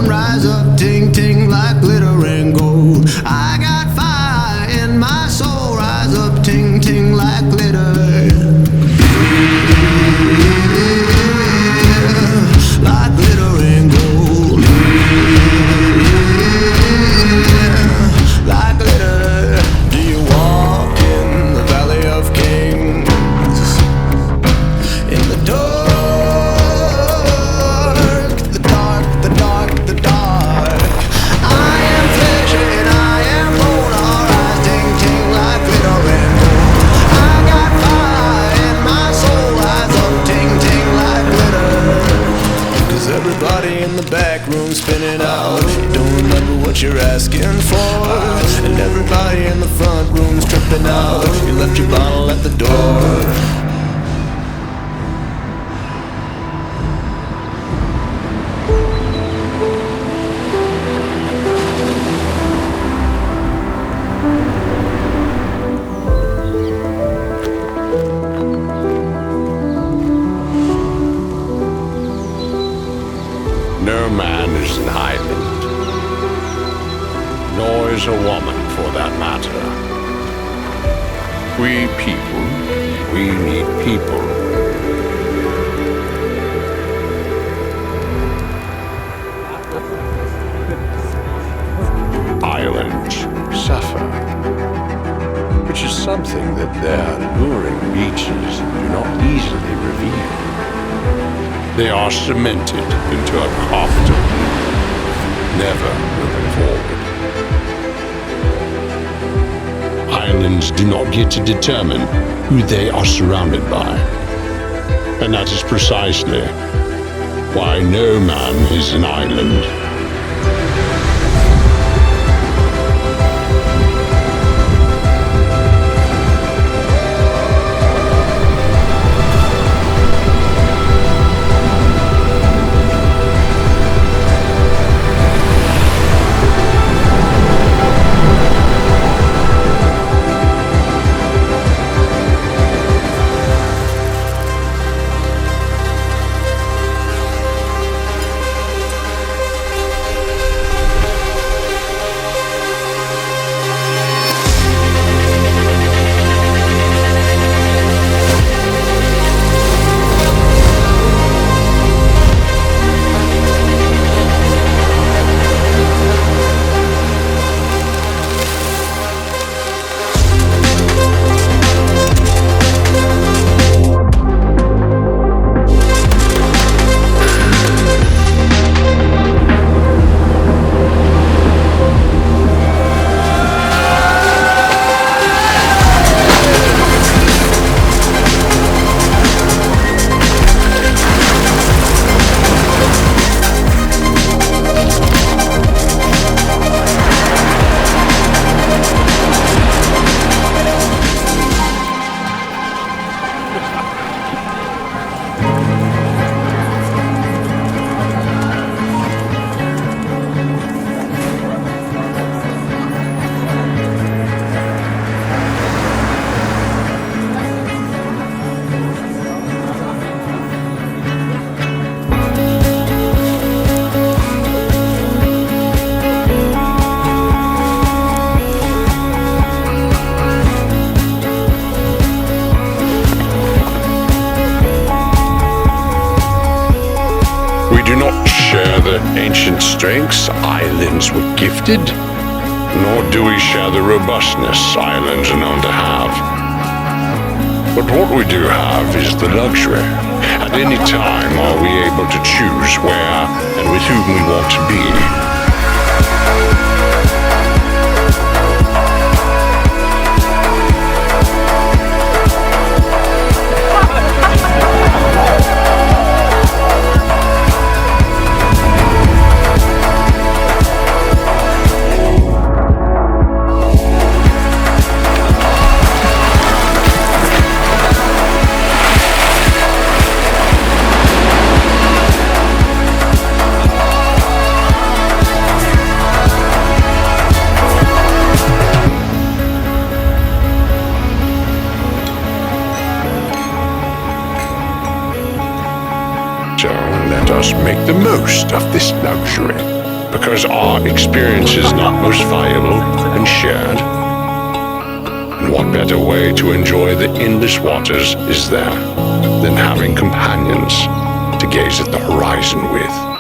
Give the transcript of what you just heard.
rise up, ting ting like glitter and gold. I got fire in my soul, rise up, ting ting like glitter. Like glitter and gold. Like glitter. Do you walk in the valley of kings? In the dark, the dark, the dark, the dark. I am flesh and I am bone, alright, ting ting like glitter and gold. I got fire in my soul, eyes up, ting ting like glitter. Cause everybody in the back room spinning out, you don't remember what you're asking for. And everybody in the front room's tripping out, you left your bottle at the door. No man is an island, nor is a woman for that matter. We people, we need people. Islands suffer, which is something that their alluring beaches do not easily reveal. They are cemented into a carpet of never moving forward. Islands do not get to determine who they are surrounded by. And that is precisely why no man is an island. Ancient strengths islands were gifted, nor do we share the robustness islands are known to have. But what we do have is the luxury. At any time are we able to choose where and with whom we want to be. So let us make the most of this luxury. because our experience is not most valuable and shared. And what better way to enjoy the endless waters is there than having companions to gaze at the horizon with?